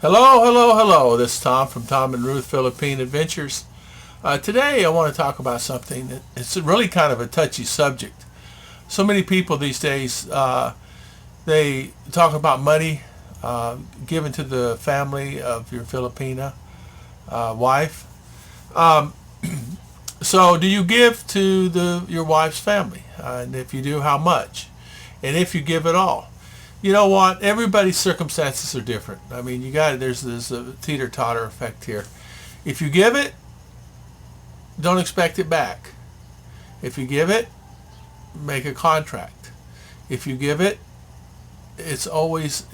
Hello, hello, hello. This is Tom from Tom and Ruth Philippine Adventures. Today I want to talk about something that it's really kind of a touchy subject. So many people these days, they talk about money given to the family of your Filipina wife. Um, so do you give to your wife's family? And if you do, how much? And if you give at all? You know what? Everybody's circumstances are different. I mean, there's a teeter-totter effect here. If you give it, don't expect it back. If you give it, make a contract. If you give it, it's always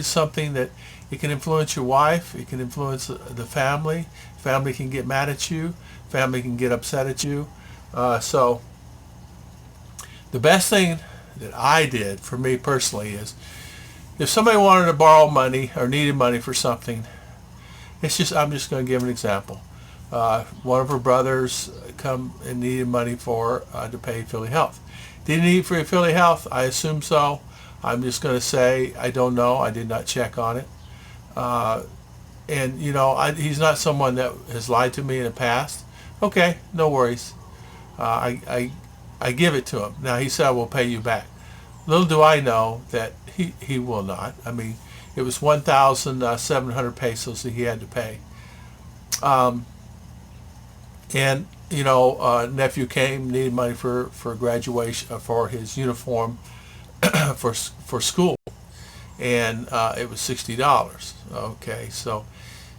something that it can influence your wife, it can influence the family. Family can get mad at you, family can get upset at you. So the best thing that I did for me personally is if somebody wanted to borrow money or needed money for something, I'm just going to give an example. One of her brothers come and needed money to pay Philly Health. Did he need for Philly Health? I assume so. I'm just going to say I don't know. I did not check on it. And he's not someone that has lied to me in the past. Okay, no worries. I give it to him. Now he said I will pay you back. Little do I know that he will not. I mean, it was 1,700 pesos that he had to pay. Nephew came, needed money for graduation, for his uniform for school, and it was $60. Okay, so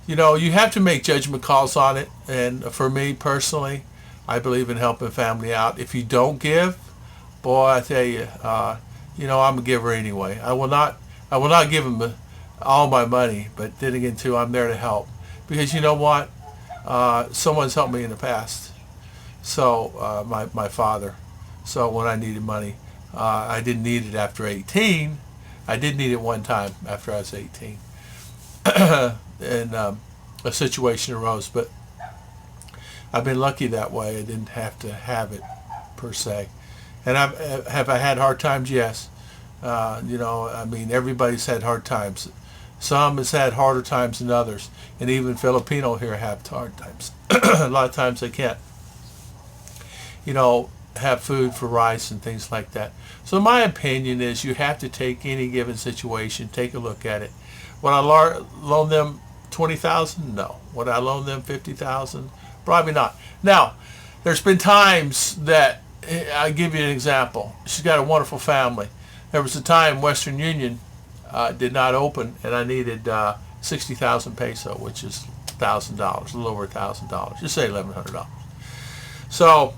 you have to make judgment calls on it. And for me personally, I believe in helping family out. If you don't give, boy, I tell you, I'm a giver anyway. I will not give them all my money, but then again too, I'm there to help, because you know what, someone's helped me in the past. So my father. So when I needed money, I didn't need it after 18. I did need it one time after I was 18, and a situation arose, but I've been lucky that way. I didn't have to have it per se. And have I had hard times? Yes. I mean, everybody's had hard times. Some has had harder times than others, and even Filipino here have hard times. A lot of times they can't, have food for rice and things like that. So my opinion is you have to take any given situation, take a look at it. Would I loan them 20,000? No. Would I loan them 50,000? Probably not. Now, there's been times that, I'll give you an example. She's got a wonderful family. There was a time Western Union did not open, and I needed 60,000 peso, which is $1,000, a little over $1,000. Just say $1,100. So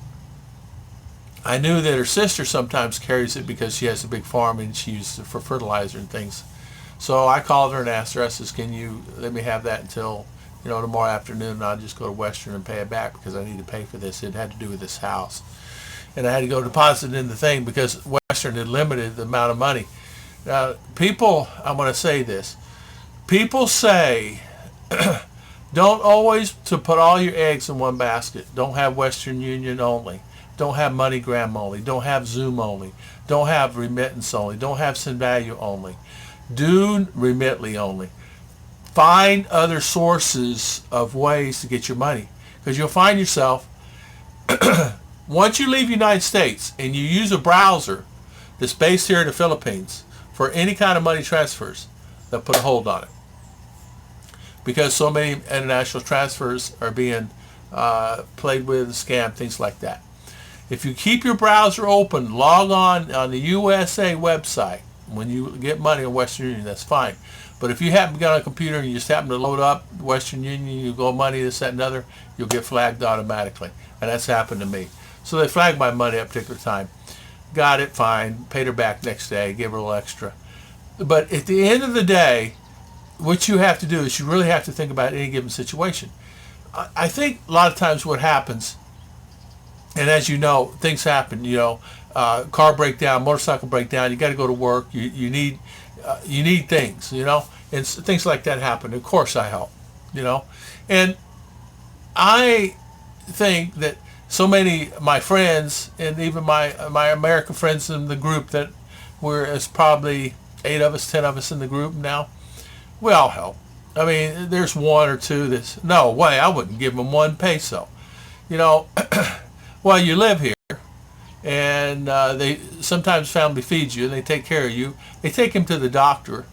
I knew that her sister sometimes carries it because she has a big farm and she uses it for fertilizer and things. So I called her and asked her, I says, can you let me have that until tomorrow afternoon, and I'll just go to Western and pay it back because I need to pay for this. It had to do with this house. And I had to go deposit it in the thing because Western had limited the amount of money. Now, I'm going to say this. People say, don't always to put all your eggs in one basket. Don't have Western Union only. Don't have MoneyGram only. Don't have Zoom only. Don't have remittance only. Don't have SendValue only. Do Remitly only. Find other sources of ways to get your money, because you'll find yourself, once you leave the United States and you use a browser that's based here in the Philippines for any kind of money transfers, they'll put a hold on it, because so many international transfers are being played with, scammed, things like that. If you keep your browser open, log on the USA website when you get money on Western Union, that's fine. But if you happen to get on a computer and you just happen to load up Western Union, you go money, this, that, and other, you'll get flagged automatically. And that's happened to me. So they flagged my money at a particular time. Got it, fine, paid her back next day, gave her a little extra. But at the end of the day, what you have to do is you really have to think about any given situation. I think a lot of times what happens, and as you know, things happen, car breakdown, motorcycle breakdown, you got to go to work, you need things, and things like that happen. Of course I help, and I think that so many of my friends, and even my American friends in the group that it's probably 8 of us, 10 of us in the group now, we all help. I mean, there's one or two that's, no way, I wouldn't give them 1 peso. You know, well, you live here, and they sometimes family feeds you, and they take care of you. They take him to the doctor,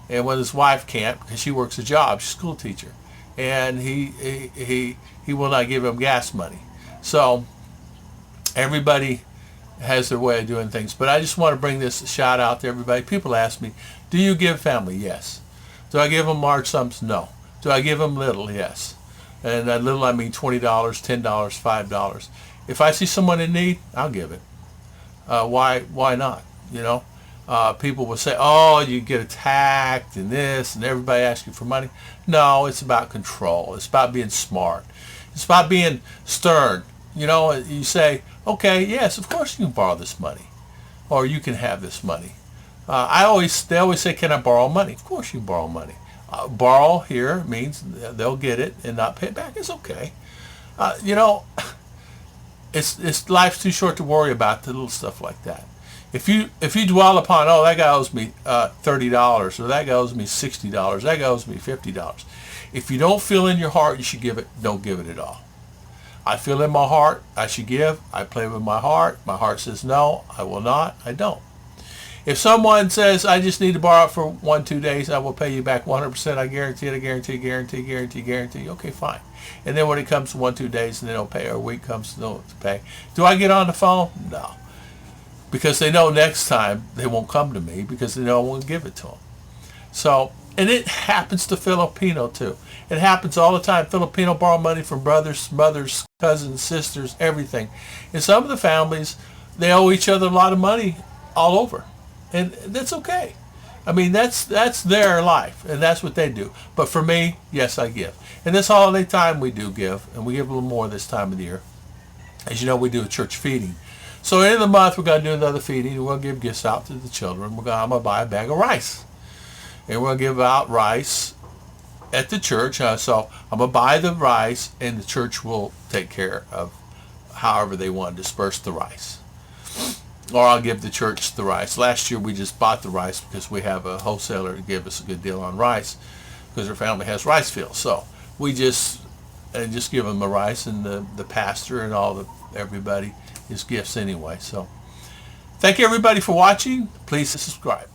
and when his wife can't, because she works a job, she's a school teacher, and he will not give him gas money. So everybody has their way of doing things. But I just want to bring this shout out to everybody. People ask me, do you give family? Yes. Do I give them large sums? No. Do I give them little? Yes. And by little I mean $20, $10, $5. If I see someone in need, I'll give it. Why not? You know, people will say, oh, you get attacked and this, and everybody asks you for money. No, it's about control. It's about being smart. It's about being stern. You know, you say, okay, yes, of course you can borrow this money, or you can have this money. They always say, can I borrow money? Of course you can borrow money. Borrow here means they'll get it and not pay it back. It's okay. You know, it's life's too short to worry about the little stuff like that. If you dwell upon, oh, that guy owes me $30, or that guy owes me $60, that guy owes me $50. If you don't feel in your heart you should give it, don't give it at all. I feel in my heart I should give. I play with my heart. My heart says no, I will not. I don't. If someone says, I just need to borrow it for 1-2 days, I will pay you back 100%. I guarantee it. I guarantee. Okay, fine. And then when it comes to 1-2 days and they don't pay, or a week comes to pay, do I get on the phone? No. Because they know next time they won't come to me, because they know I won't give it to them. So, and it happens to Filipino too. It happens all the time. Filipino borrow money from brothers, mothers, cousins, sisters, everything. In some of the families, they owe each other a lot of money all over. And that's okay. I mean, that's their life, and that's what they do. But for me, yes, I give. And this holiday time, we do give, and we give a little more this time of the year. As you know, we do a church feeding. So end of the month, we're going to do another feeding. We're going to give gifts out to the children. I'm going to buy a bag of rice. And we're going to give out rice at the church. So I'm going to buy the rice, and the church will take care of however they want to disperse the rice. Or I'll give the church the rice. Last year we just bought the rice because we have a wholesaler to give us a good deal on rice because our family has rice fields. So we just give them the rice, and the pastor and everybody is gifts anyway. So thank you everybody for watching. Please subscribe.